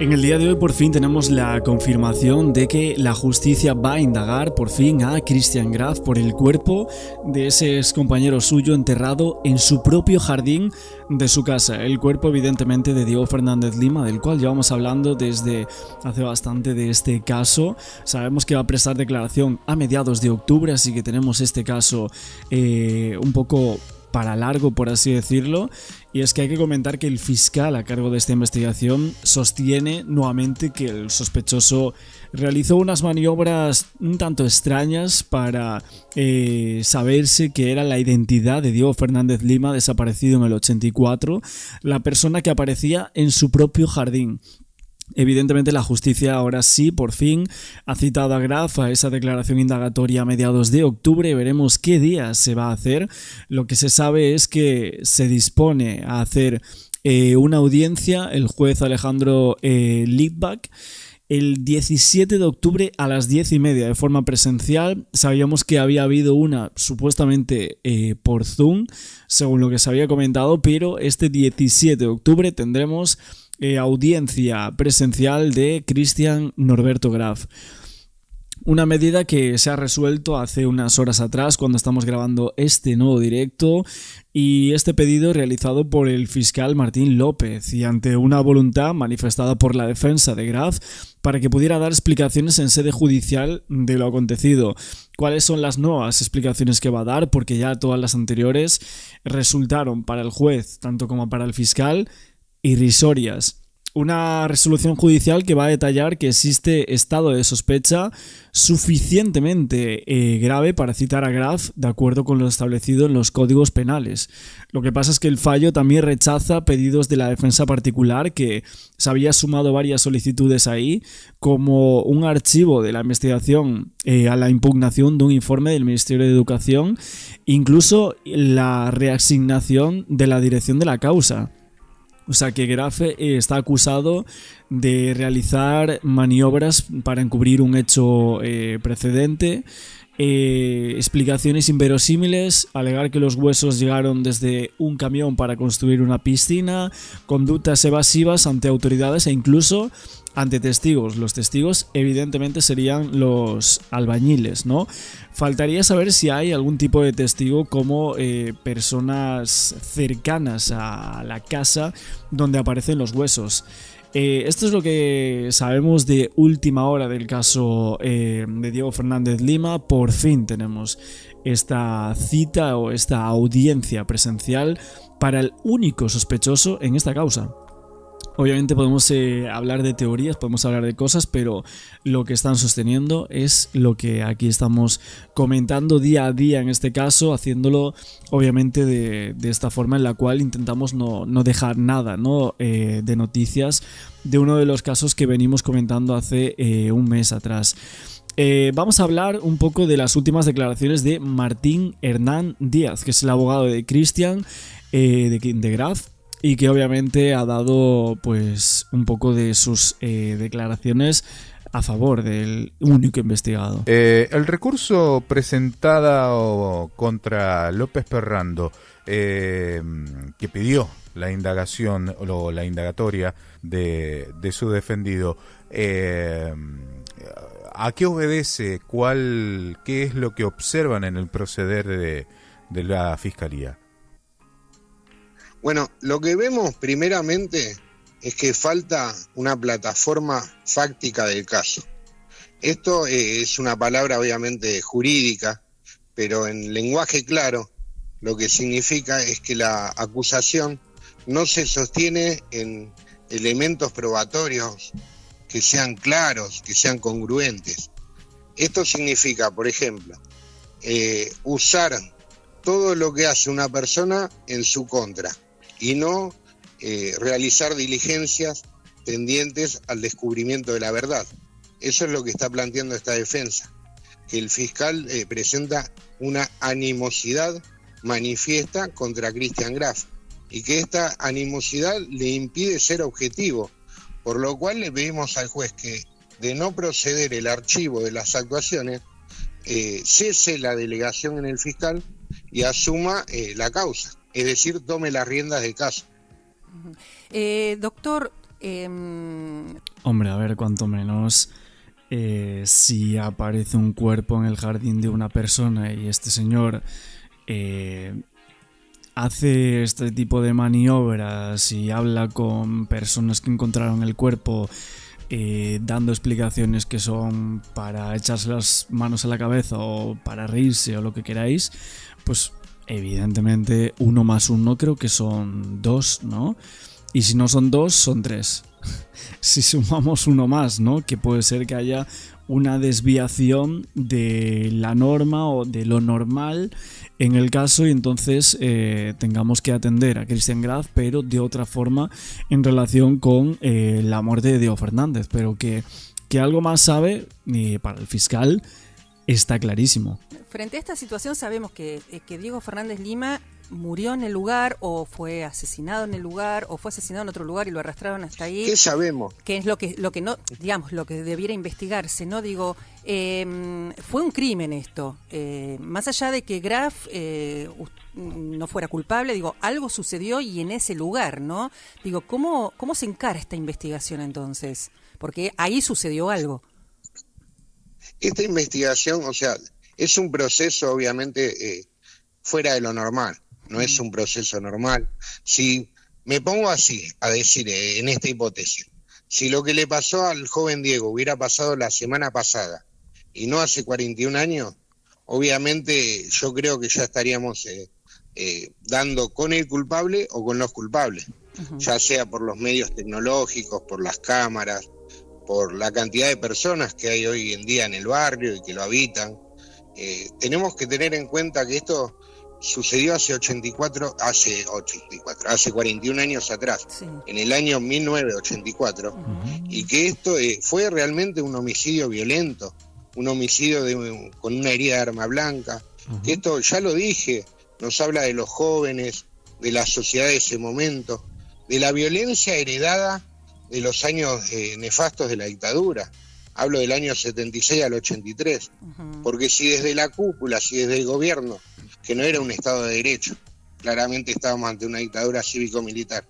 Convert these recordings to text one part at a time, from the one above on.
En el día de hoy por fin tenemos la confirmación de que la justicia va a indagar por fin a Christian Graf por el cuerpo de ese ex compañero suyo enterrado en su propio jardín de su casa. El cuerpo evidentemente de Diego Fernández Lima, del cual llevamos hablando desde hace bastante de este caso. Sabemos que va a prestar declaración a mediados de octubre, así que tenemos este caso un poco para largo, por así decirlo. Y es que hay que comentar que el fiscal a cargo de esta investigación sostiene nuevamente que el sospechoso realizó unas maniobras un tanto extrañas para saberse que era la identidad de Diego Fernández Lima, desaparecido en el 84, la persona que aparecía en su propio jardín. Evidentemente la justicia ahora sí, por fin, ha citado a Graf a esa declaración indagatoria a mediados de octubre. Veremos qué día se va a hacer. Lo que se sabe es que se dispone a hacer una audiencia el juez Alejandro Litvak el 17 de octubre a las 10:30 de forma presencial. Sabíamos que había habido una supuestamente por Zoom, según lo que se había comentado, pero este 17 de octubre tendremos audiencia presencial de Christian Norberto Graf. Una medida que se ha resuelto hace unas horas atrás cuando estamos grabando este nuevo directo, y este pedido realizado por el fiscal Martín López y ante una voluntad manifestada por la defensa de Graf para que pudiera dar explicaciones en sede judicial de lo acontecido. ¿Cuáles son las nuevas explicaciones que va a dar? Porque ya todas las anteriores resultaron para el juez, tanto como para el fiscal, irrisorias. Una resolución judicial que va a detallar que existe estado de sospecha suficientemente grave para citar a Graf de acuerdo con lo establecido en los códigos penales. Lo que pasa es que el fallo también rechaza pedidos de la defensa particular, que se había sumado varias solicitudes ahí, como un archivo de la investigación a la impugnación de un informe del Ministerio de Educación, incluso la reasignación de la dirección de la causa. O sea que Graf está acusado de realizar maniobras para encubrir un hecho precedente, explicaciones inverosímiles, alegar que los huesos llegaron desde un camión para construir una piscina, conductas evasivas ante autoridades e incluso ante testigos. Los testigos evidentemente serían los albañiles, ¿no? Faltaría saber si hay algún tipo de testigo como personas cercanas a la casa donde aparecen los huesos. Esto es lo que sabemos de última hora del caso de Diego Fernández Lima. Por fin tenemos esta cita o esta audiencia presencial para el único sospechoso en esta causa. Obviamente podemos hablar de teorías, podemos hablar de cosas, pero lo que están sosteniendo es lo que aquí estamos comentando día a día en este caso, haciéndolo obviamente de esta forma en la cual intentamos no dejar nada, ¿no? De noticias de uno de los casos que venimos comentando hace un mes atrás. Vamos a hablar un poco de las últimas declaraciones de Martín Hernán Díaz, que es el abogado de Christian, de Graf, y que obviamente ha dado pues un poco de sus declaraciones a favor del único investigado. El recurso presentado contra López Perrando, que pidió la indagación o la indagatoria de su defendido, ¿a qué obedece? ¿Qué es lo que observan en el proceder de la Fiscalía? Bueno, lo que vemos primeramente es que falta una plataforma fáctica del caso. Esto es una palabra obviamente jurídica, pero en lenguaje claro lo que significa es que la acusación no se sostiene en elementos probatorios que sean claros, que sean congruentes. Esto significa, por ejemplo, usar todo lo que hace una persona en su contra y no realizar diligencias tendientes al descubrimiento de la verdad. Eso es lo que está planteando esta defensa, que el fiscal presenta una animosidad manifiesta contra Christian Graf y que esta animosidad le impide ser objetivo, por lo cual le pedimos al juez que, de no proceder el archivo de las actuaciones, cese la delegación en el fiscal y asuma la causa, es decir, tome las riendas del caso. Doctor, Hombre, a ver, cuanto menos si aparece un cuerpo en el jardín de una persona y este señor hace este tipo de maniobras y habla con personas que encontraron el cuerpo, dando explicaciones que son para echarse las manos a la cabeza o para reírse o lo que queráis, pues evidentemente 1 más 1 creo que son 2, ¿no? Y si no son 2, son 3. Si sumamos 1 más, ¿no? Que puede ser que haya una desviación de la norma o de lo normal en el caso, y entonces tengamos que atender a Christian Graf, pero de otra forma en relación con la muerte de Diego Fernández. Pero que algo más sabe, para el fiscal está clarísimo. Frente a esta situación sabemos que Diego Fernández Lima murió en el lugar, o fue asesinado en el lugar, o fue asesinado en otro lugar y lo arrastraron hasta ahí. ¿Qué sabemos? Que es lo que no, digamos, lo que debiera investigarse, ¿no? Digo, fue un crimen esto. Más allá de que Graf no fuera culpable, digo, algo sucedió y en ese lugar, ¿no? Digo, ¿cómo se encara esta investigación entonces? Porque ahí sucedió algo. Esta investigación, o sea, es un proceso obviamente fuera de lo normal. No es un proceso normal. Si me pongo así a decir, en esta hipótesis, si lo que le pasó al joven Diego hubiera pasado la semana pasada y no hace 41 años, obviamente yo creo que ya estaríamos dando con el culpable o con los culpables, ya sea por los medios tecnológicos, por las cámaras, por la cantidad de personas que hay hoy en día en el barrio y que lo habitan. Tenemos que tener en cuenta que esto sucedió hace 41 años atrás, sí, en el año 1984, y que esto fue realmente un homicidio violento, un homicidio con una herida de arma blanca, que esto, ya lo dije, nos habla de los jóvenes, de la sociedad de ese momento, de la violencia heredada de los años nefastos de la dictadura. Hablo del año 76 al 83, porque si desde la cúpula, si desde el gobierno, que no era un Estado de Derecho, claramente estábamos ante una dictadura cívico-militar,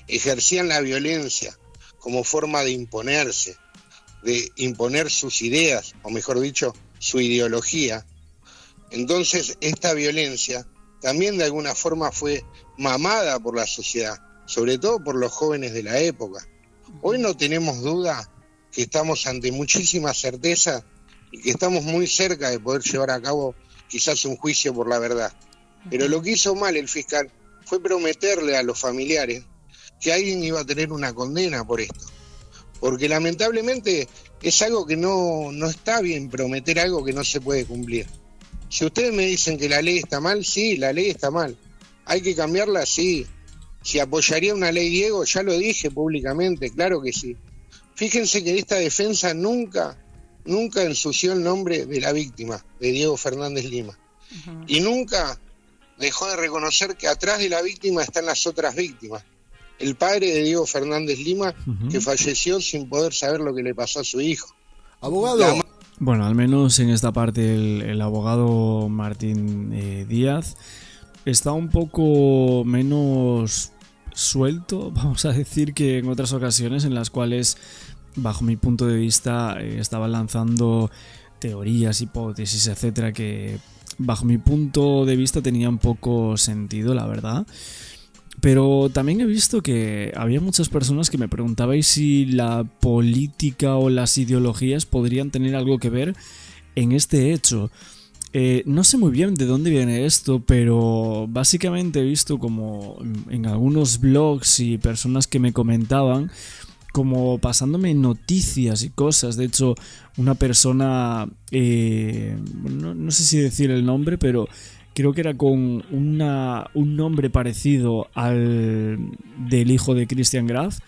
ejercían la violencia como forma de imponerse, de imponer sus ideas, o mejor dicho, su ideología, entonces esta violencia también de alguna forma fue mamada por la sociedad, sobre todo por los jóvenes de la época. Hoy no tenemos duda que estamos ante muchísima certeza y que estamos muy cerca de poder llevar a cabo quizás un juicio por la verdad. Pero lo que hizo mal el fiscal fue prometerle a los familiares que alguien iba a tener una condena por esto. Porque lamentablemente es algo que no está bien, prometer algo que no se puede cumplir. Si ustedes me dicen que la ley está mal, sí, la ley está mal. ¿Hay que cambiarla? Sí. Si apoyaría una ley Diego, ya lo dije públicamente, claro que sí. Fíjense que esta defensa nunca ensució el nombre de la víctima, de Diego Fernández Lima. Y nunca dejó de reconocer que atrás de la víctima están las otras víctimas. El padre de Diego Fernández Lima, que falleció sin poder saber lo que le pasó a su hijo. Abogado. Bueno, al menos en esta parte el abogado Martín Díaz está un poco menos suelto, vamos a decir, que en otras ocasiones en las cuales, bajo mi punto de vista, estaba lanzando teorías, hipótesis, etcétera, que bajo mi punto de vista tenían poco sentido, la verdad. Pero también he visto que había muchas personas que me preguntabais si la política o las ideologías podrían tener algo que ver en este hecho. No sé muy bien de dónde viene esto, pero básicamente he visto como en algunos blogs y personas que me comentaban como pasándome noticias y cosas. De hecho, una persona, no sé si decir el nombre, pero creo que era con un nombre parecido al del hijo de Christian Graf.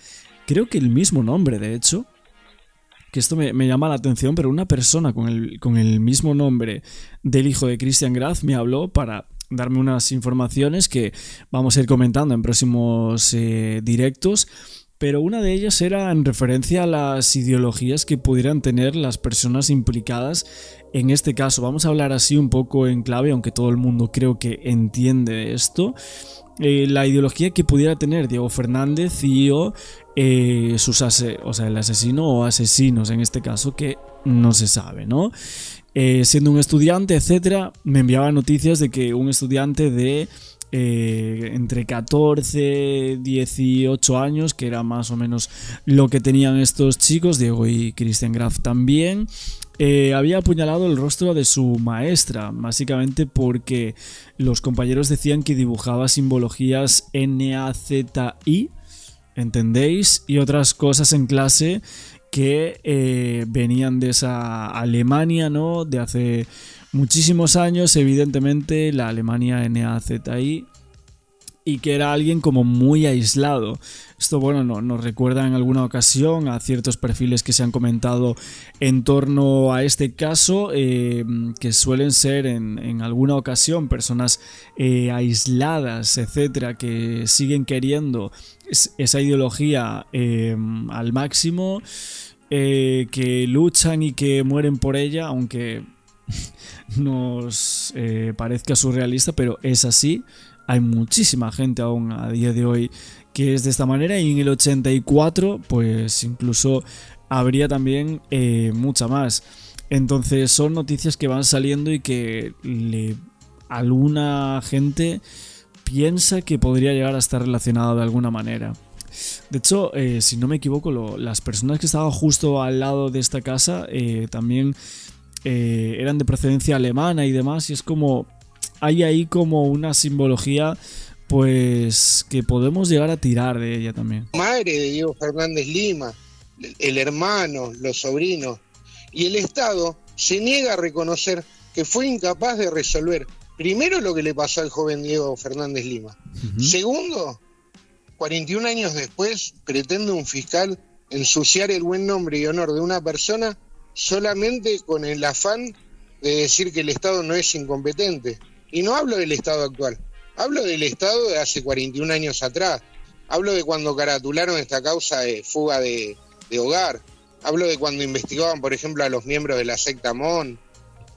Creo que el mismo nombre, de hecho. Que esto me llama la atención, pero una persona con el mismo nombre del hijo de Christian Graf me habló para darme unas informaciones que vamos a ir comentando en próximos directos, pero una de ellas era en referencia a las ideologías que pudieran tener las personas implicadas en este caso. Vamos a hablar así un poco en clave, aunque todo el mundo creo que entiende esto. La ideología que pudiera tener Diego Fernández y el asesino o asesinos en este caso, que no se sabe, ¿no? Siendo un estudiante, etcétera, me enviaba noticias de que un estudiante de entre 14 18 años, que era más o menos lo que tenían estos chicos, Diego y Christian Graf también, había apuñalado el rostro de su maestra, básicamente porque los compañeros decían que dibujaba simbologías NAZI, ¿entendéis? Y otras cosas en clase que venían de esa Alemania, ¿no? De hace muchísimos años, evidentemente, la Alemania NAZI, y que era alguien como muy aislado. Esto, bueno, nos recuerda en alguna ocasión a ciertos perfiles que se han comentado en torno a este caso, que suelen ser en alguna ocasión personas aisladas, etcétera, que siguen queriendo esa ideología al máximo, que luchan y que mueren por ella, aunque nos parezca surrealista, pero es así. Hay muchísima gente aún a día de hoy que es de esta manera, y en el 84 pues incluso habría también mucha más. Entonces son noticias que van saliendo y que alguna gente piensa que podría llegar a estar relacionado de alguna manera. De hecho, si no me equivoco, las personas que estaban justo al lado de esta casa también eran de procedencia alemana y demás, y es como hay ahí como una simbología, pues, que podemos llegar a tirar de ella también. Madre de Diego Fernández Lima, el hermano, los sobrinos, y el Estado se niega a reconocer que fue incapaz de resolver, primero, lo que le pasó al joven Diego Fernández Lima. Segundo, 41 años después, pretende un fiscal ensuciar el buen nombre y honor de una persona solamente con el afán de decir que el Estado no es incompetente. Y no hablo del Estado actual, hablo del Estado de hace 41 años atrás. Hablo de cuando caratularon esta causa de fuga de hogar. Hablo de cuando investigaban, por ejemplo, a los miembros de la secta Mon.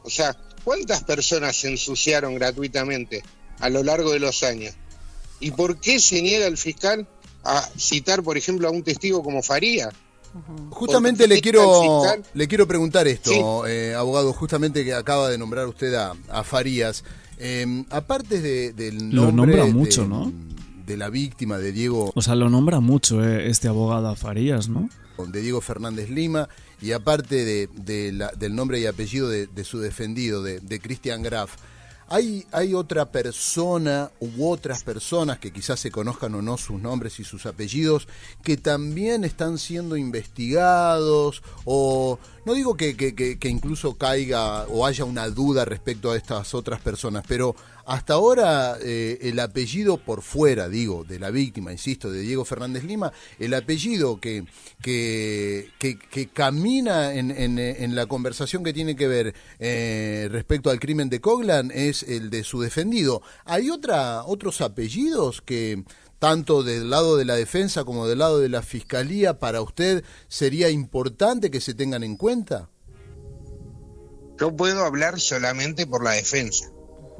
O sea, ¿cuántas personas se ensuciaron gratuitamente a lo largo de los años? ¿Y por qué se niega el fiscal a citar, por ejemplo, a un testigo como Farías? Justamente le quiero preguntar esto, sí. Abogado, justamente que acaba de nombrar usted a Farías. Aparte del nombre, lo nombra mucho, ¿no? De la víctima de Diego. O sea, lo nombra mucho este abogado a Farías, ¿no? De Diego Fernández Lima, y aparte del nombre y apellido de su defendido, de Christian Graf. ¿Hay otra persona u otras personas que quizás se conozcan o no sus nombres y sus apellidos que también están siendo investigados? O no digo que incluso caiga o haya una duda respecto a estas otras personas, pero hasta ahora el apellido por fuera, digo, de la víctima, insisto, de Diego Fernández Lima, el apellido que camina en la conversación que tiene que ver respecto al crimen de Coglan es el de su defendido. ¿Hay otros apellidos que, tanto del lado de la defensa como del lado de la fiscalía, para usted sería importante que se tengan en cuenta? Yo puedo hablar solamente por la defensa.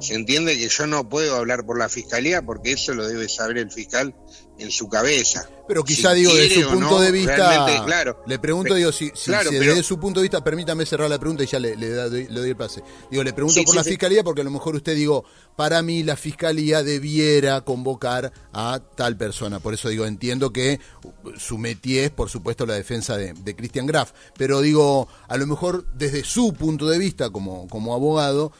Se entiende que yo no puedo hablar por la fiscalía porque eso lo debe saber el fiscal en su cabeza. Pero quizá, digo, desde su punto de vista, claro, le pregunto, digo, si claro, desde su punto de vista, permítame cerrar la pregunta y ya le doy el pase. Digo, le pregunto por la fiscalía porque a lo mejor usted, digo, para mí la fiscalía debiera convocar a tal persona. Por eso digo, entiendo que su métier es, por supuesto, la defensa de Christian Graf. Pero digo, a lo mejor desde su punto de vista como abogado,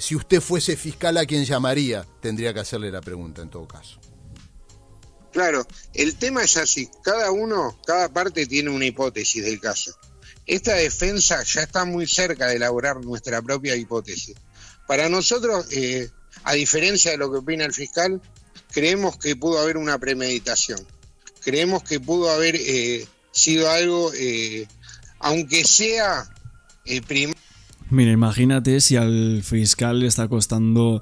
si usted fuese fiscal, ¿a quién llamaría? Tendría que hacerle la pregunta en todo caso. Claro, el tema es así, cada parte tiene una hipótesis del caso. Esta defensa ya está muy cerca de elaborar nuestra propia hipótesis. Para nosotros, a diferencia de lo que opina el fiscal, creemos que pudo haber una premeditación. Creemos que pudo haber sido algo, aunque sea Mira, imagínate si al fiscal le está costando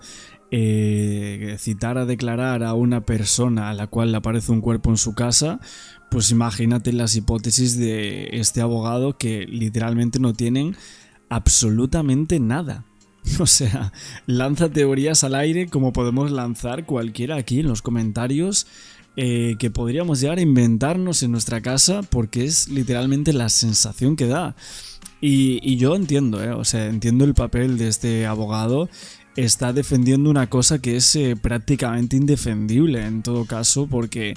citar a declarar a una persona a la cual le aparece un cuerpo en su casa, pues imagínate las hipótesis de este abogado que literalmente no tienen absolutamente nada. O sea, lanza teorías al aire como podemos lanzar cualquiera aquí en los comentarios, que podríamos llegar a inventarnos en nuestra casa, porque es literalmente la sensación que da. Y yo entiendo, o sea, entiendo el papel de este abogado. Está defendiendo una cosa que es prácticamente indefendible en todo caso, porque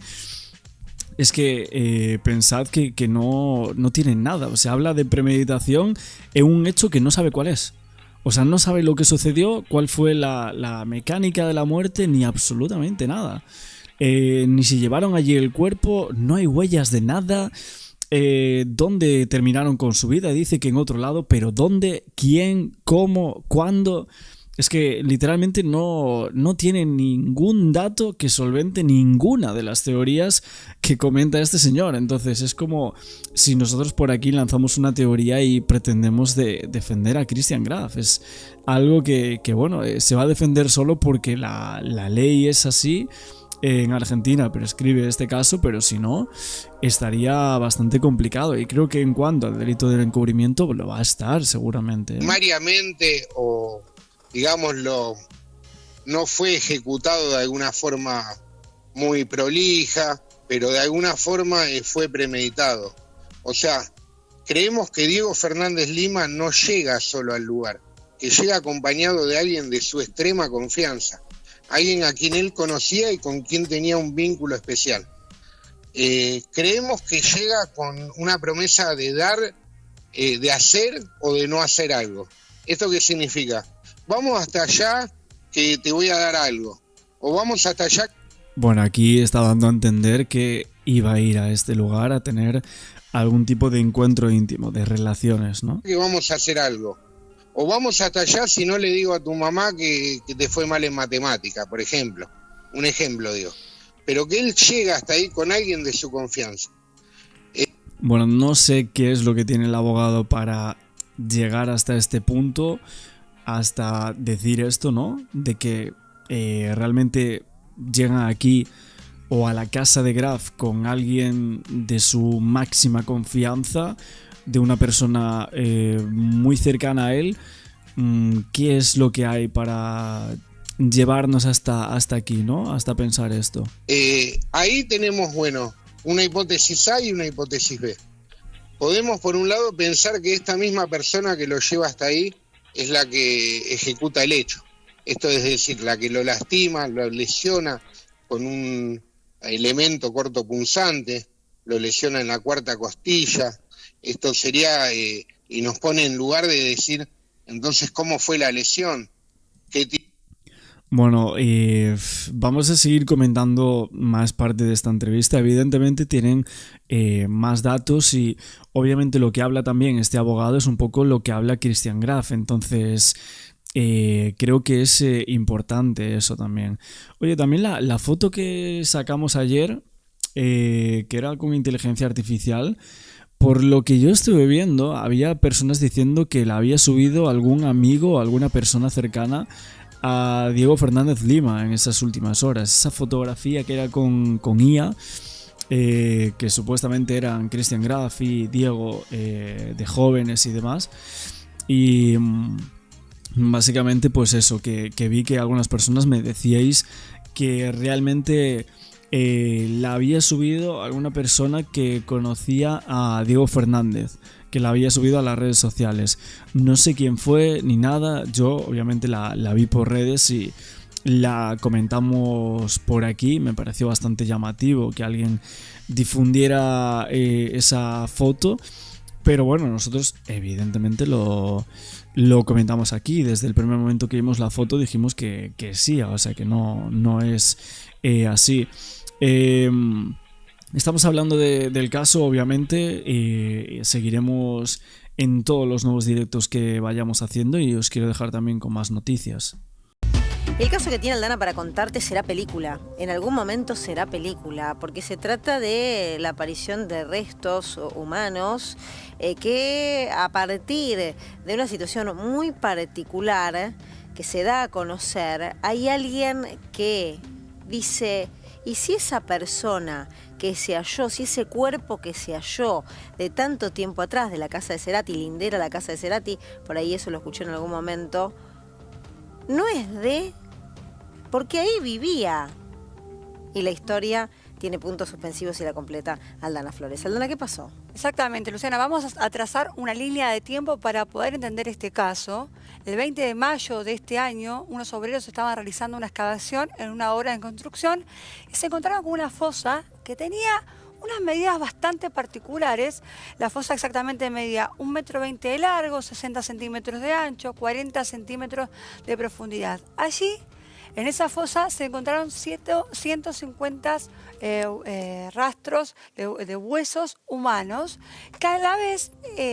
es que pensad que no tienen nada. O sea, habla de premeditación en un hecho que no sabe cuál es. O sea, no sabe lo que sucedió, cuál fue la mecánica de la muerte, ni absolutamente nada. Ni si llevaron allí el cuerpo, no hay huellas de nada. ¿Dónde terminaron con su vida? Dice que en otro lado, pero ¿dónde? ¿Quién? ¿Cómo? ¿Cuándo? Es que literalmente no tiene ningún dato que solvente ninguna de las teorías que comenta este señor. Entonces es como si nosotros por aquí lanzamos una teoría y pretendemos defender a Christian Graf. Es algo que bueno, se va a defender solo porque la ley es así en Argentina, prescribe este caso, pero si no, estaría bastante complicado. Y creo que en cuanto al delito del encubrimiento, lo va a estar seguramente. Sumariamente o digámoslo, no fue ejecutado de alguna forma muy prolija, pero de alguna forma fue premeditado. O sea, creemos que Diego Fernández Lima no llega solo al lugar, que llega acompañado de alguien de su extrema confianza, alguien a quien él conocía y con quien tenía un vínculo especial. Creemos que llega con una promesa de dar, de hacer o de no hacer algo. ¿Esto qué significa? Vamos hasta allá que te voy a dar algo. O vamos hasta allá. Bueno, aquí está dando a entender que iba a ir a este lugar a tener algún tipo de encuentro íntimo, de relaciones, ¿no? Que vamos a hacer algo. O vamos hasta allá si no le digo a tu mamá que te fue mal en matemática, por ejemplo. Un ejemplo, digo. Pero que él llega hasta ahí con alguien de su confianza. Bueno, no sé qué es lo que tiene el abogado para llegar hasta este punto, hasta decir esto, ¿no? De que realmente llegan aquí o a la casa de Graf con alguien de su máxima confianza, de una persona muy cercana a él. ¿Qué es lo que hay para llevarnos hasta aquí, ¿no? Hasta pensar esto. Ahí tenemos, bueno, una hipótesis A y una hipótesis B. Podemos, por un lado, pensar que esta misma persona que lo lleva hasta ahí es la que ejecuta el hecho. Esto es decir, la que lo lastima, lo lesiona con un elemento cortopunzante, lo lesiona en la cuarta costilla. Esto sería, y nos pone en lugar de decir, entonces, ¿cómo fue la lesión? Bueno, vamos a seguir comentando más parte de esta entrevista. Evidentemente tienen más datos y obviamente lo que habla también este abogado es un poco lo que habla Christian Graf. Entonces creo que es importante eso también. Oye, también la foto que sacamos ayer, que era con inteligencia artificial, por lo que yo estuve viendo, había personas diciendo que la había subido algún amigo o alguna persona cercana a Diego Fernández Lima en esas últimas horas. Esa fotografía que era con IA, que supuestamente eran Christian Graf y Diego de jóvenes y demás. Y básicamente pues eso, que vi que algunas personas me decíais que realmente la había subido alguna persona que conocía a Diego Fernández, que la había subido a las redes sociales. No sé quién fue ni nada. Yo obviamente la vi por redes y la comentamos por aquí. Me pareció bastante llamativo que alguien difundiera esa foto. Pero bueno, nosotros evidentemente lo comentamos aquí. Desde el primer momento que vimos la foto dijimos que sí, o sea que no es así. Estamos hablando del caso, obviamente. Seguiremos en todos los nuevos directos que vayamos haciendo y os quiero dejar también con más noticias. El caso que tiene Aldana para contarte será película. En algún momento será película, porque se trata de la aparición de restos humanos que a partir de una situación muy particular que se da a conocer, hay alguien que dice: ¿y si esa persona que se halló, si ese cuerpo que se halló de tanto tiempo atrás, de la casa de Cerati, lindera la casa de Cerati, por ahí eso lo escuché en algún momento, no es de... porque ahí vivía. Y la historia tiene puntos suspensivos y la completa Aldana Flores. Aldana, ¿qué pasó? Exactamente, Luciana. Vamos a trazar una línea de tiempo para poder entender este caso. El 20 de mayo de este año, unos obreros estaban realizando una excavación en una obra en construcción y se encontraron con una fosa que tenía unas medidas bastante particulares. La fosa exactamente medía 1,20 m de largo, 60 centímetros de ancho, 40 centímetros de profundidad. Allí, en esa fosa, se encontraron 150 rastros de huesos humanos, que a la vez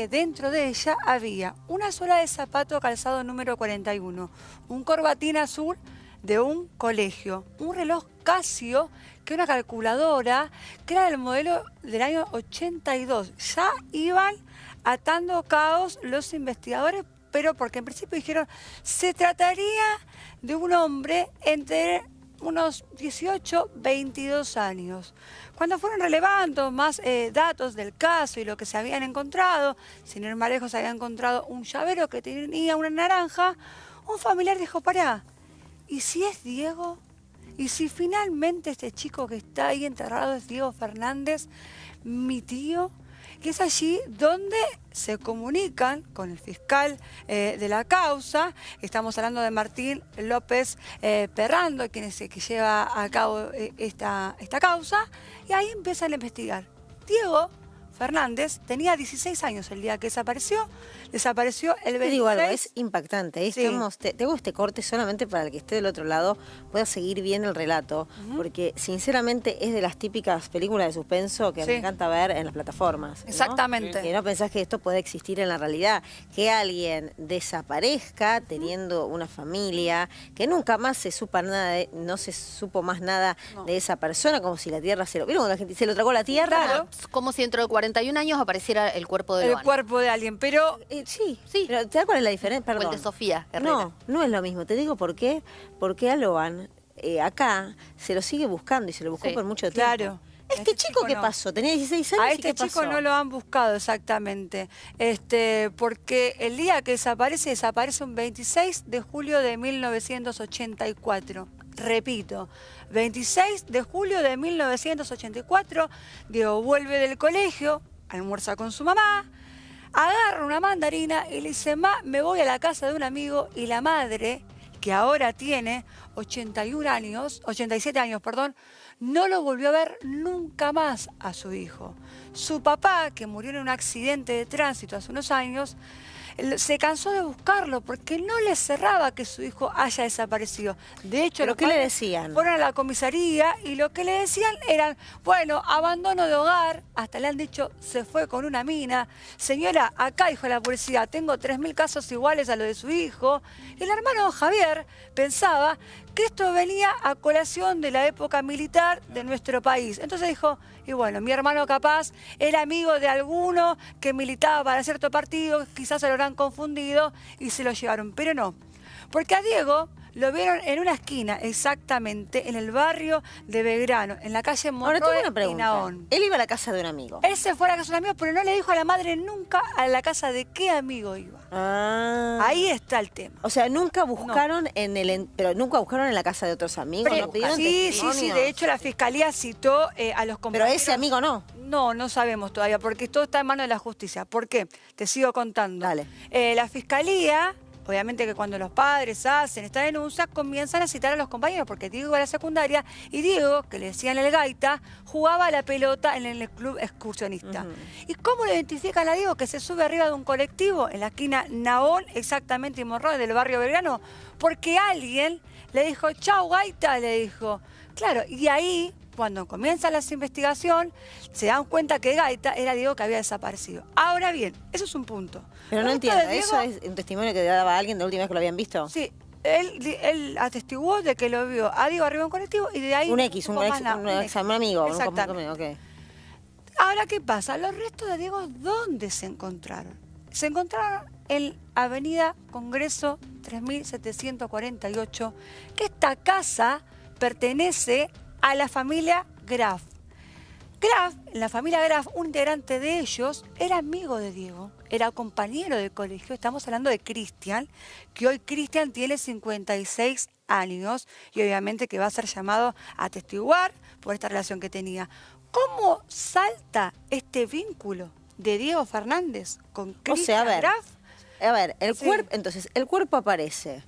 dentro de ella había una suela de zapato calzado número 41, un corbatín azul de un colegio, un reloj Casio, que una calculadora, que era del modelo del año 82. Ya iban atando cabos los investigadores, pero porque en principio dijeron se trataría de un hombre entre unos 18, 22 años. Cuando fueron relevando más datos del caso y lo que se habían encontrado, sin ir más lejos, se había encontrado un llavero que tenía una naranja, un familiar dijo, pará, ¿y si es Diego? ¿Y si finalmente este chico que está ahí enterrado es Diego Fernández, mi tío? Y es allí donde se comunican con el fiscal de la causa. Estamos hablando de Martín López Perrando, quien es el que lleva a cabo esta causa. Y ahí empiezan a investigar. Diego Fernández tenía 16 años el día que desapareció. Desapareció el 26. Te digo algo, es impactante. Sí. Te hago este corte solamente para el que esté del otro lado pueda seguir bien el relato, porque sinceramente es de las típicas películas de suspenso que me encanta ver en las plataformas, ¿no? Exactamente. Que no pensás que esto puede existir en la realidad, que alguien desaparezca teniendo una familia, que nunca más se supo nada, no se supo más nada de esa persona, como si la tierra se lo... ¿Vieron cuando la gente se lo tragó la tierra? Claro. Como si dentro de 41 años apareciera el cuerpo de El Loan. cuerpo de alguien, pero... Sí, Sí. pero ¿te das cuál es la diferencia? O el Perdón. de Sofía Herrera. No es lo mismo. Te digo por qué. Porque a Loan, acá, se lo sigue buscando y se lo buscó Sí. por mucho tiempo. Claro. ¿Este chico qué no. pasó? Tenía 16 años A y este ¿qué chico pasó? no lo han buscado exactamente, porque el día que desaparece un 26 de julio de 1984. Repito, 26 de julio de 1984, Diego vuelve del colegio, almuerza con su mamá, agarra una mandarina y le dice, ma, me voy a la casa de un amigo, y la madre, que ahora tiene 87 años, no lo volvió a ver nunca más a su hijo. Su papá, que murió en un accidente de tránsito hace unos años, se cansó de buscarlo porque no le cerraba que su hijo haya desaparecido. De hecho, ¿Pero qué le decían? Fueron a la comisaría y lo que le decían eran, bueno, abandono de hogar, hasta le han dicho, se fue con una mina. Señora, acá, dijo la policía, tengo 3.000 casos iguales a los de su hijo. Y el hermano Javier pensaba que esto venía a colación de la época militar de nuestro país. Entonces dijo, y bueno, mi hermano capaz era amigo de alguno que militaba para cierto partido, quizás se lo habrán confundido y se lo llevaron, pero no. Porque a Diego lo vieron en una esquina, exactamente, en el barrio de Belgrano, en la calle Ahora tengo una Monroe y pregunta. Naón. Él iba a la casa de un amigo. Él se fue a la casa de un amigo, pero no le dijo a la madre nunca a la casa de qué amigo iba. Ah. Ahí está el tema. O sea, nunca buscaron pero nunca buscaron en la casa de otros amigos. ¿No pidieron Sí, testimonios? de hecho la fiscalía citó a los Pero compañeros. ese amigo no. No sabemos todavía, porque todo está en manos de la justicia. ¿Por qué? Te sigo contando. Dale. La fiscalía, obviamente que cuando los padres hacen esta denuncia, comienzan a citar a los compañeros, porque Diego iba a la secundaria y Diego, que le decían el gaita, jugaba a la pelota en el club excursionista. ¿Y cómo lo identifican a Diego? Que se sube arriba de un colectivo en la esquina Naón, exactamente y Monroe, del barrio Belgrano, porque alguien le dijo, chau gaita, le dijo. Claro, y ahí, cuando comienza la investigación, se dan cuenta que Gaita era Diego que había desaparecido. Ahora bien, eso es un punto. Pero no Esto entiendo, de ¿eso Diego, es un testimonio que daba alguien de la última vez que lo habían visto? Sí, él atestiguó de que lo vio a Diego arriba de un colectivo y de ahí... Un supo más nada, un amigo. Exactamente. Ok. Ahora, ¿qué pasa? Los restos de Diego, ¿dónde se encontraron? Se encontraron en Avenida Congreso 3748, que esta casa pertenece a la familia Graf. Graf, en la familia Graf, un integrante de ellos era amigo de Diego, era compañero de colegio. Estamos hablando de Cristian, que hoy Cristian tiene 56 años y obviamente que va a ser llamado a atestiguar por esta relación que tenía. ¿Cómo salta este vínculo de Diego Fernández con Cristian Graf? A ver, Sí. entonces, el cuerpo aparece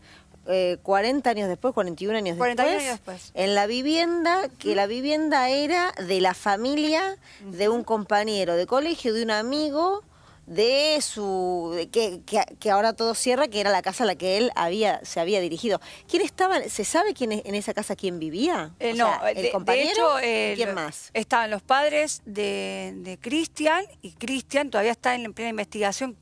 40 años después, 41 años 41 después, años después. en la vivienda, que la vivienda era de la familia de un compañero de colegio, de un amigo, de que ahora todo cierra, que era la casa a la que él se había dirigido. ¿Quién estaba? ¿Se sabe en esa casa quién vivía? O No, sea, ¿el compañero? ¿Quién más? Estaban los padres de Cristian, y Cristian todavía está en plena investigación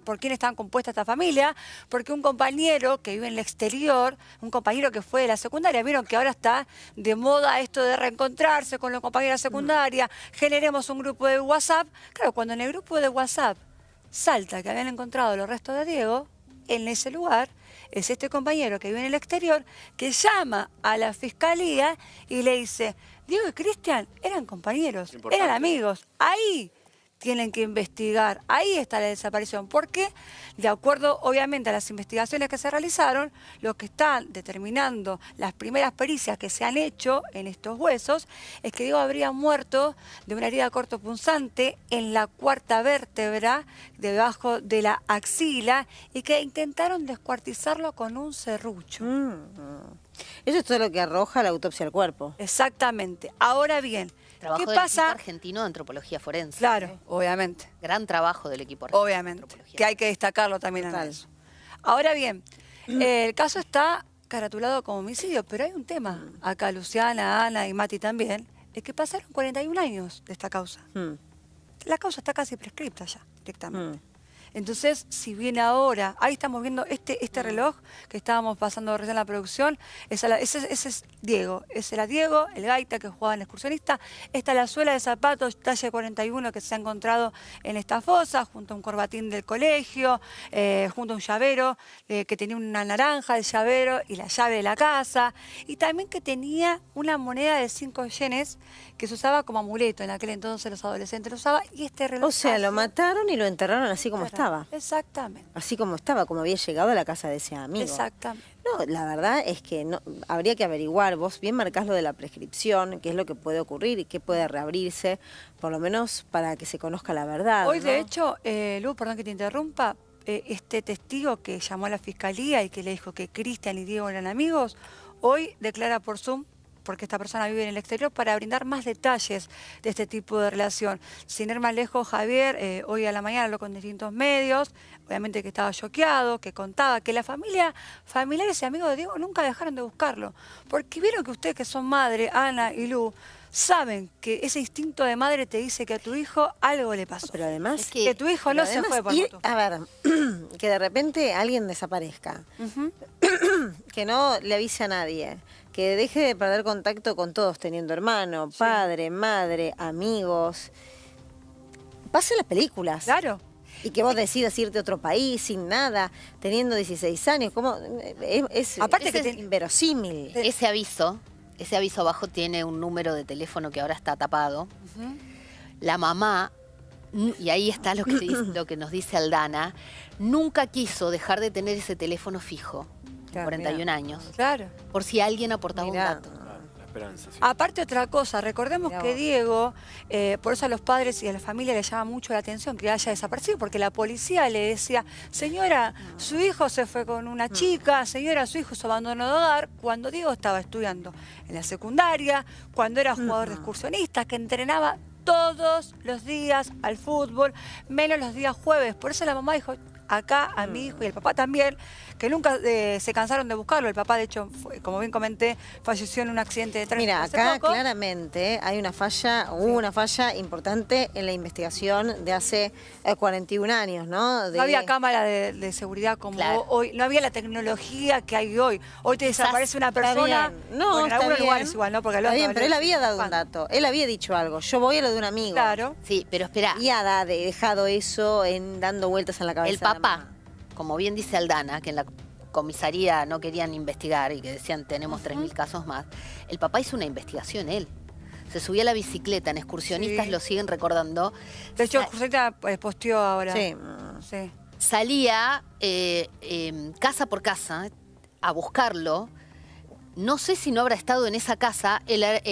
por quién estaban compuesta esta familia, porque un compañero que vive en el exterior, un compañero que fue de la secundaria, vieron que ahora está de moda esto de reencontrarse con los compañeros de la secundaria, generemos un grupo de WhatsApp. Claro, cuando en el grupo de WhatsApp salta que habían encontrado los restos de Diego, en ese lugar es este compañero que vive en el exterior que llama a la fiscalía y le dice: Diego y Cristian eran compañeros, eran amigos, ahí tienen que investigar, ahí está la desaparición, porque de acuerdo obviamente a las investigaciones que se realizaron, lo que están determinando las primeras pericias que se han hecho en estos huesos es que Diego habría muerto de una herida cortopunzante en la cuarta vértebra debajo de la axila y que intentaron descuartizarlo con un serrucho. Eso es todo lo que arroja la autopsia al cuerpo. Exactamente. Ahora bien, Trabajo ¿qué del equipo pasa? argentino de antropología forense. Claro, obviamente. Gran trabajo del equipo argentino. Obviamente, de antropología. que hay que destacarlo también en Total. eso. Ahora bien, el caso está caratulado como homicidio, pero hay un tema. Acá Luciana, Ana y Mati también, es que pasaron 41 años de esta causa. La causa está casi prescripta ya, directamente. Entonces, si bien ahora, ahí estamos viendo este reloj que estábamos pasando recién en la producción, ese es Diego, ese era Diego, el gaita que jugaba en el excursionista. Esta es la suela de zapatos talle 41 que se ha encontrado en esta fosa, junto a un corbatín del colegio, junto a un llavero que tenía una naranja, el llavero y la llave de la casa, y también que tenía una moneda de 5 yenes que se usaba como amuleto, en aquel entonces los adolescentes lo usaban, y este reloj. O sea, lo mataron y lo enterraron así como estaba. Exactamente. Así como estaba, como había llegado a la casa de ese amigo. Exactamente. No, la verdad es que no, habría que averiguar. Vos bien marcás lo de la prescripción, qué es lo que puede ocurrir y qué puede reabrirse, por lo menos para que se conozca la verdad. Hoy, ¿no? de hecho, Lu, perdón que te interrumpa, este testigo que llamó a la fiscalía y que le dijo que Cristian y Diego eran amigos, hoy declara por Zoom, porque esta persona vive en el exterior, para brindar más detalles de este tipo de relación. Sin ir más lejos, Javier, hoy a la mañana habló con distintos medios, obviamente que estaba choqueado, que contaba que la familiares y amigos de Diego nunca dejaron de buscarlo, porque vieron que ustedes que son madre, Ana y Lu, saben que ese instinto de madre te dice que a tu hijo algo le pasó. Pero además, Es que tu hijo no se fue por moto. a ver, que de repente alguien desaparezca, que no le avise a nadie, que deje de perder contacto con todos, teniendo hermano, padre, madre, amigos. Pasa en las películas. Claro. Y que vos decidas irte a otro país sin nada, teniendo 16 años, ¿cómo? Aparte que es inverosímil. Ese aviso abajo tiene un número de teléfono que ahora está tapado. La mamá, y ahí está lo que nos dice Aldana, nunca quiso dejar de tener ese teléfono fijo, Claro, 41 mirá. años, Claro. por si alguien aportaba Mirá. un dato. Esperanza, sí. Aparte otra cosa, recordemos Mirá que vos. Diego, por eso a los padres y a la familia le llama mucho la atención que haya desaparecido, porque la policía le decía: señora, su hijo se fue con una chica, señora, su hijo se abandonó de hogar, cuando Diego estaba estudiando en la secundaria, cuando era jugador de excursionistas, que entrenaba todos los días al fútbol, menos los días jueves. Por eso la mamá dijo: acá a mi hijo, y el papá también, que nunca se cansaron de buscarlo. El papá, de hecho, como bien comenté, falleció en un accidente de tránsito. Mira, hace acá poco. claramente hay hubo una falla importante en la investigación de hace 41 años, ¿no? No había cámara de seguridad como Claro. hoy, no había la tecnología que hay hoy. Hoy te desaparece una Está persona. bien. No, bueno, en está algunos bien. lugares igual, ¿no? Porque al Está otro bien, pero él había dado un buscando. dato. Él había dicho algo. Yo voy a lo de un amigo. Claro. Sí, pero espera, Y ha dejado eso dando vueltas en la cabeza. el de la papá, mamá. como bien dice Aldana, que en la comisaría no querían investigar y que decían tenemos 3.000 casos más, el papá hizo una investigación él. se subía a la bicicleta, en excursionistas Sí. lo siguen recordando. De hecho, Joseta posteó ahora. Sí. Sí. Salía casa por casa a buscarlo. No sé si no habrá estado en esa casa.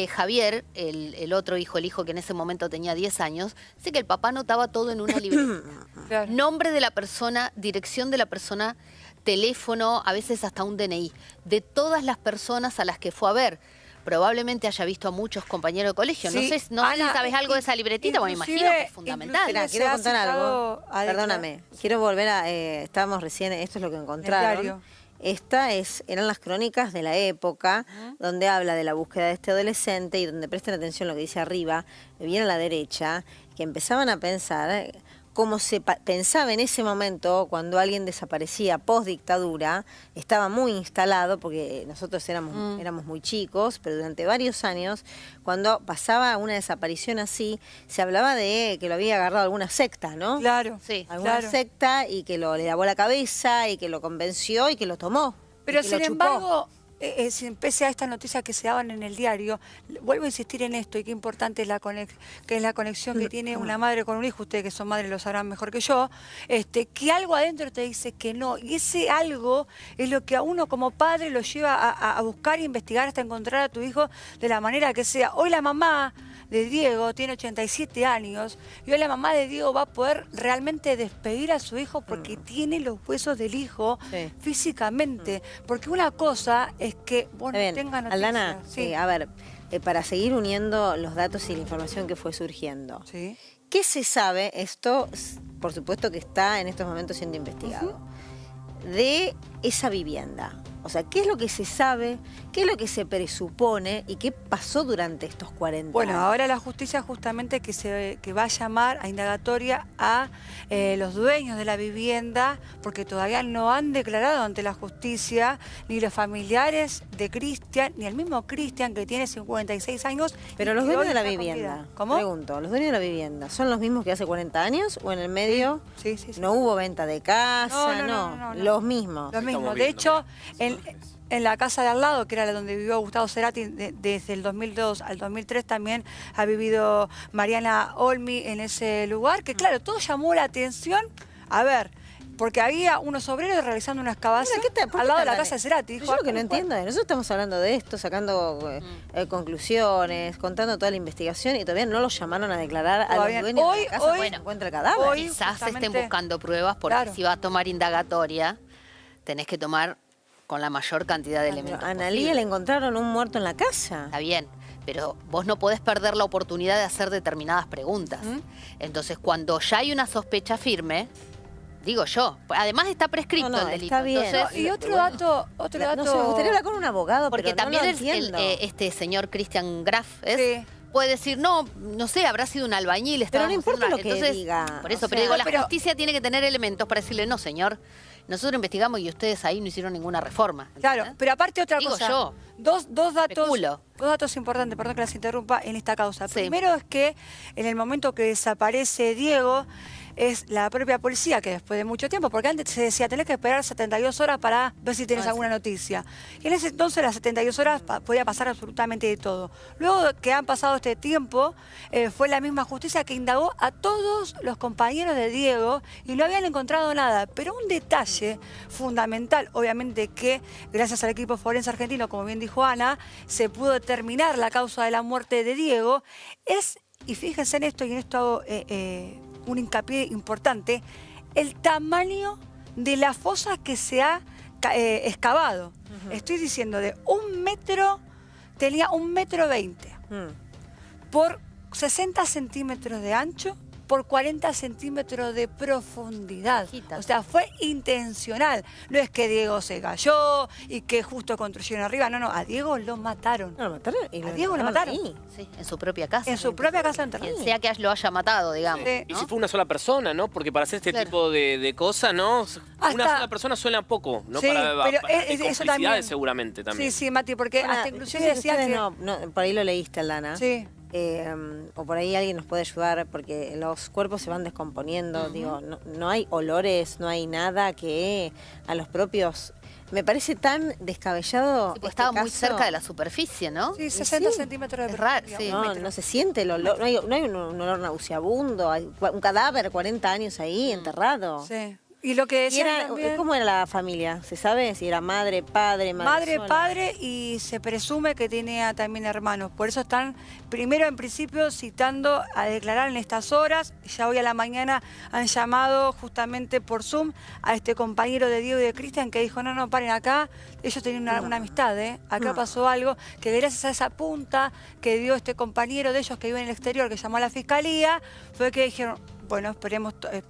Javier, el otro hijo, el hijo que en ese momento tenía 10 años, sé que el papá anotaba todo en una libreta. Claro. Nombre de la persona, dirección de la persona, teléfono, a veces hasta un DNI, de todas las personas a las que fue a ver. Probablemente haya visto a muchos compañeros de colegio. Sí, No sé si Ana, sabes algo de esa libretita, bueno, imagino que es fundamental. Mira, se quiero ha contar algo. citado a Perdóname. Quiero volver a... estábamos recién... Esto es lo que encontraron. diario. Eran las crónicas de la época, donde habla de la búsqueda de este adolescente y donde presten atención a lo que dice arriba, bien a la derecha, que empezaban a pensar cómo se pensaba en ese momento cuando alguien desaparecía post dictadura. Estaba muy instalado, porque nosotros éramos muy chicos, pero durante varios años, cuando pasaba una desaparición así, se hablaba de que lo había agarrado alguna secta, ¿no? Claro. Sí. Alguna claro. secta, y que le lavó la cabeza y que lo convenció y que lo tomó. Pero y que sin lo chupó. embargo, pese a estas noticias que se daban en el diario, vuelvo a insistir en esto y qué importante es la conexión que tiene una madre con un hijo. Ustedes que son madres lo sabrán mejor que yo, que algo adentro te dice que no, y ese algo es lo que a uno como padre lo lleva a buscar e investigar hasta encontrar a tu hijo de la manera que sea. Hoy la mamá de Diego tiene 87 años y hoy la mamá de Diego va a poder realmente despedir a su hijo porque tiene los huesos del hijo físicamente. Porque una cosa es que vos no tengas noticias. Aldana, a ver, para seguir uniendo los datos y la información que fue surgiendo. Sí. ¿Qué se sabe? Esto, por supuesto que está en estos momentos siendo investigado. De esa vivienda. O sea, ¿qué es lo que se sabe? ¿Qué es lo que se presupone? ¿Y qué pasó durante estos 40 Bueno, años? ahora la justicia justamente que va a llamar a indagatoria a los dueños de la vivienda, porque todavía no han declarado ante la justicia ni los familiares de Cristian, ni el mismo Cristian, que tiene 56 años. Pero y los que dueños hoy de la está con vivienda, vida. ¿Cómo? pregunto, ¿los dueños de la vivienda son los mismos que hace 40 años o en el medio Sí, sí, sí. no hubo venta de casa? No. Los mismos. Lo mismo. De hecho, en la casa de al lado, que era la donde vivió Gustavo Cerati desde el 2002 al 2003, también ha vivido Mariana Olmi en ese lugar, que claro, todo llamó la atención. A ver, porque había unos obreros realizando una excavación al lado de la casa de Cerati. Yo lo que no entiendo es, nosotros estamos hablando de esto, sacando conclusiones, contando toda la investigación, y todavía no los llamaron a declarar a los Todavía. dueños de la casa Hoy- cuando se encuentra el cadáver. hoy- Quizás se estén justamente- buscando pruebas porque Claro. si va a tomar indagatoria, tenés que tomar con la mayor cantidad de Pero elementos a Analía posibles. le encontraron un muerto en la casa. Está bien, pero vos no podés perder la oportunidad de hacer determinadas preguntas. Entonces, cuando ya hay una sospecha firme, digo yo, además está prescrito No, el delito. está bien. Entonces, Y otro dato... No sé, me gustaría hablar con un abogado, porque pero también no lo el, entiendo. este señor Christian Graf Sí. puede decir, no sé, habrá sido un albañil. Pero estábamos no importa haciendo lo que entonces, diga, Por eso, o pero sea, digo, la pero- justicia tiene que tener elementos para decirle, no, señor, nosotros investigamos y ustedes ahí no hicieron ninguna reforma. Claro, ¿entendés? pero aparte otra Digo cosa. yo. Dos Especulo. datos importantes, perdón que las interrumpa, en esta causa. Sí. Primero es que en el momento que desaparece Diego, es la propia policía que después de mucho tiempo, porque antes se decía, tenés que esperar 72 horas para ver si tienes alguna noticia. Y en ese entonces las 72 horas podía pasar absolutamente de todo. Luego que han pasado este tiempo, fue la misma justicia que indagó a todos los compañeros de Diego y no habían encontrado nada. Pero un detalle fundamental, obviamente que gracias al equipo forense argentino, como bien dijo Ana, se pudo determinar la causa de la muerte de Diego, y fíjense en esto, y en esto hago un hincapié importante, el tamaño de la fosa que se ha excavado. Estoy diciendo de 1 metro, tenía 1,20 m por 60 centímetros de ancho, por 40 centímetros de profundidad. Bajita. O sea, fue intencional. No es que Diego se cayó y que justo construyeron arriba. No, a Diego lo mataron. No, lo mataron y A Diego lo mataron. ahí. Sí, en su propia casa. En su propia casa enterrada. Quien sea que lo haya matado, digamos. Sí. Y ¿no? si fue una sola persona, ¿no? Porque para hacer este Claro. tipo de cosas, ¿no? Hasta- Una sola persona suena poco, ¿no? Sí, para pero para- de eso complicidades también. seguramente también. Sí, Mati, porque Ahora, hasta inclusive decía ustedes que... no, por ahí lo leíste, Aldana. Sí. o por ahí alguien nos puede ayudar, porque los cuerpos se van descomponiendo, digo, no hay olores, no hay nada que a los propios... Me parece tan descabellado. Sí, pues este estaba muy caso. cerca de la superficie, ¿no? Sí, 60 sí. centímetros de Es raro, profundidad. sí. No se siente el olor, no hay un olor nauseabundo, hay un cadáver 40 años ahí enterrado. Sí. Y lo que Y decían también... ¿Cómo era la familia? ¿Se sabe? Si era madre, padre, Madre, sola. padre, y se presume que tenía también hermanos. Por eso están, primero en principio, citando a declarar en estas horas. Ya hoy a la mañana han llamado justamente por Zoom a este compañero de Diego y de Cristian que dijo, no, paren acá. Ellos tenían una amistad, ¿eh? Acá pasó algo que gracias a esa punta que dio este compañero de ellos que vive en el exterior, que llamó a la fiscalía, fue que dijeron... Bueno,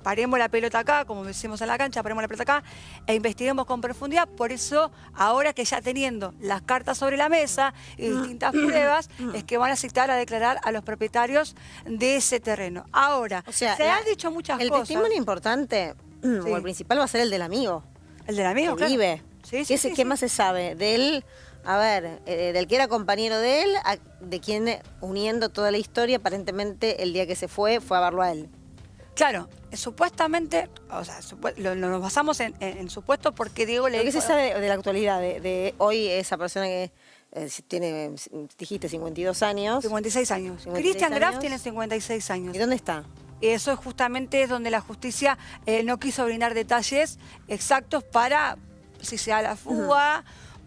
paremos la pelota acá, como decimos en la cancha, paremos la pelota acá e investiguemos con profundidad. Por eso, ahora que ya teniendo las cartas sobre la mesa y distintas pruebas, es que van a citar a declarar a los propietarios de ese terreno. Ahora, O sea, se han dicho muchas el cosas. testimonio importante, o el principal, va a ser el del amigo. El del amigo, Que claro. vive. Sí, ¿Qué más se sabe? De él, a ver, del que era compañero de él, de quien, uniendo toda la historia, aparentemente el día que se fue a verlo a él. Claro, supuestamente, o sea, nos basamos en supuestos porque Diego le ¿Qué dijo... se sabe de la actualidad? De hoy esa persona que tiene, dijiste, 52 años. 56 años. 56 Cristian Graf años. tiene 56 años. ¿Y dónde está? Eso es justamente donde la justicia no quiso brindar detalles exactos para si se da la fuga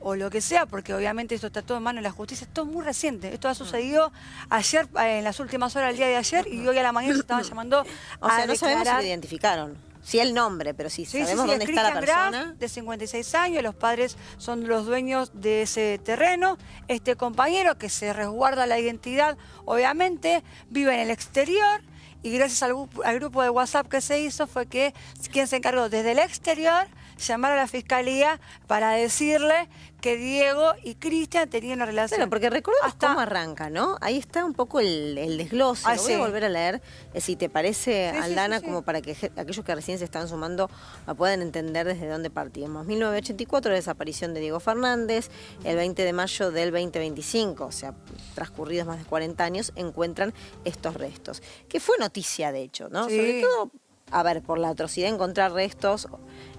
o lo que sea, porque obviamente esto está todo en manos de la justicia. Esto es muy reciente. Esto ha sucedido ayer, en las últimas horas del día de ayer, y hoy a la mañana se estaban llamando O sea, a no sabemos si declarar. lo identificaron. Sí el nombre, pero sí, Sí, sabemos sí, dónde es está la Cristian Graf, persona. de 56 años, los padres son los dueños de ese terreno. Este compañero que se resguarda la identidad, obviamente, vive en el exterior y gracias al grupo de WhatsApp que se hizo fue que quien se encargó desde el exterior llamar a la fiscalía para decirle que Diego y Cristian tenían una relación. Claro, porque recordemos Hasta- cómo arranca, ¿no? Ahí está un poco el desglose. Ah, Lo voy a sí. volver a leer, si te parece, Sí, sí, Aldana, sí. como para que aquellos que recién se están sumando puedan entender desde dónde partimos. 1984, desaparición de Diego Fernández. El 20 de mayo del 2025, o sea, transcurridos más de 40 años, encuentran estos restos. Que fue noticia, de hecho, ¿no? Sí. Sobre todo, a ver, por la atrocidad de encontrar restos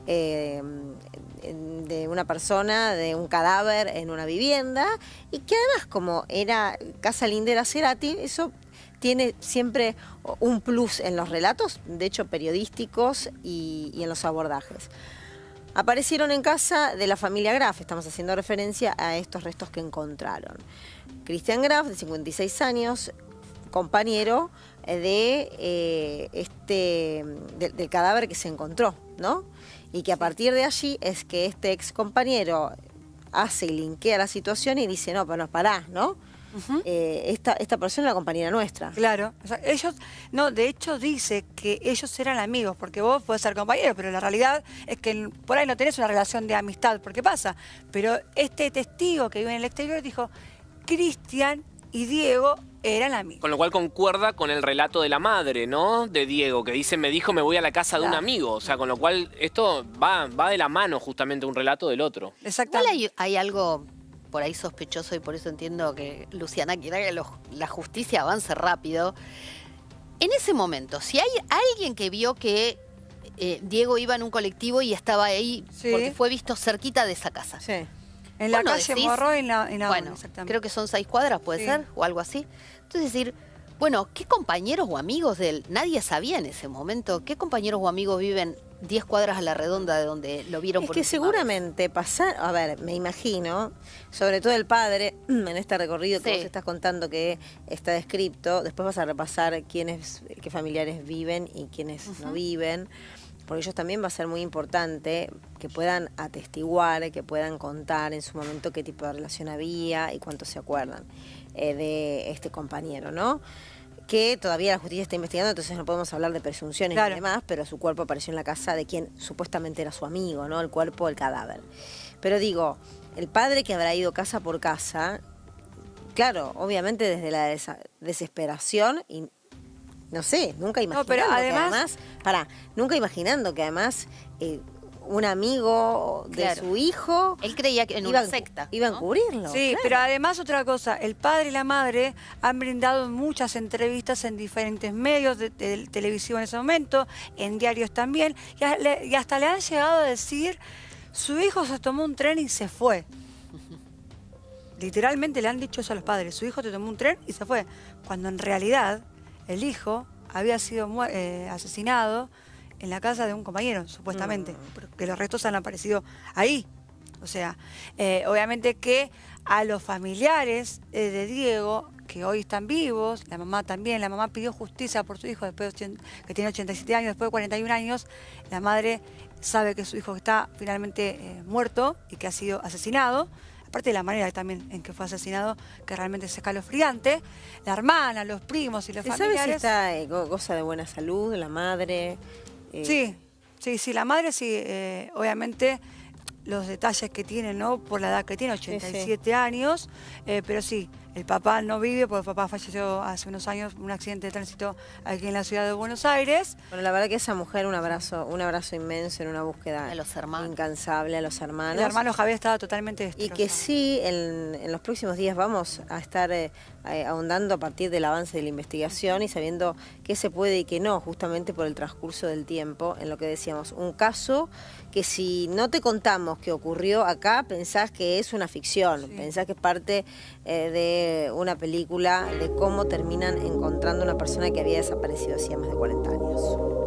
de una persona, de un cadáver en una vivienda, y que además, como era Casa Lindera Cerati, eso tiene siempre un plus en los relatos, de hecho periodísticos y en los abordajes. Aparecieron en casa de la familia Graf, estamos haciendo referencia a estos restos que encontraron. Cristian Graf, de 56 años, compañero del cadáver que se encontró, ¿no? Y que a partir de allí es que este ex compañero hace y linkea la situación y dice, no, pero no, pará, ¿no? Esta persona es la compañera nuestra. Claro, o sea, de hecho dice que ellos eran amigos, porque vos podés ser compañero, pero la realidad es que por ahí no tenés una relación de amistad, porque pasa. Pero este testigo que vive en el exterior dijo, Cristian y Diego eran amigos. Con lo cual concuerda con el relato de la madre, ¿no? De Diego, que dice, me dijo, me voy a la casa de un Claro. amigo. O sea, con lo cual esto va de la mano justamente un relato del otro. Igual Exactamente. hay algo por ahí sospechoso y por eso entiendo que Luciana quiera que la justicia avance rápido. En ese momento, si hay alguien que vio que Diego iba en un colectivo y estaba ahí Sí. porque fue visto cerquita de esa casa. Sí. En la Bueno, calle decís, Morro y en la Bueno, exactamente. creo que son 6 cuadras, puede Sí. ser, o algo así. Entonces decir, bueno, ¿qué compañeros o amigos de él? Nadie sabía en ese momento. ¿Qué compañeros o amigos viven 10 cuadras a la redonda de donde lo vieron Es por que última seguramente a ver, me imagino, sobre todo el padre, en este recorrido que Sí. vos estás contando que está descrito, después vas a repasar qué familiares viven y quiénes no viven. Por ellos también va a ser muy importante que puedan atestiguar, que puedan contar en su momento qué tipo de relación había y cuánto se acuerdan de este compañero, ¿no? Que todavía la justicia está investigando, entonces no podemos hablar de presunciones Claro. y demás, pero su cuerpo apareció en la casa de quien supuestamente era su amigo, ¿no? El cuerpo, el cadáver. Pero digo, el padre que habrá ido casa por casa, claro, obviamente desde la desesperación y nunca imaginando pero además- nunca imaginando que además un amigo de Claro. su hijo. Él creía que en una secta. Iba a ¿no? encubrirlo. Sí, claro. pero además otra cosa, el padre y la madre han brindado muchas entrevistas en diferentes medios de televisión en ese momento, en diarios también, y hasta le han llegado a decir, su hijo se tomó un tren y se fue. Literalmente le han dicho eso a los padres, su hijo se tomó un tren y se fue, cuando en realidad el hijo había sido asesinado en la casa de un compañero, supuestamente, porque los restos han aparecido ahí. O sea, obviamente que a los familiares de Diego, que hoy están vivos, la mamá también, la mamá pidió justicia por su hijo después que tiene 87 años, después de 41 años, la madre sabe que su hijo está finalmente muerto y que ha sido asesinado, aparte de la manera también en que fue asesinado, que realmente es escalofriante, la hermana, los primos y los ¿Se sabe si familiares... está goza de buena salud, la madre? Sí, la madre sí, obviamente los detalles que tiene, ¿no? Por la edad que tiene, 87 años, pero sí, el papá no vive porque el papá falleció hace unos años en un accidente de tránsito aquí en la ciudad de Buenos Aires. Bueno, la verdad que esa mujer, un abrazo inmenso en una búsqueda A los hermanos. incansable a los hermanos. El hermano Javier estaba totalmente Y destrozado. que sí, en los próximos días vamos a estar ahondando a partir del avance de la investigación y sabiendo qué se puede y qué no, justamente por el transcurso del tiempo, en lo que decíamos, un caso que si no te contamos que ocurrió acá, pensás que es una ficción, pensás que es parte de una película de cómo terminan encontrando una persona que había desaparecido hacía más de 40 años.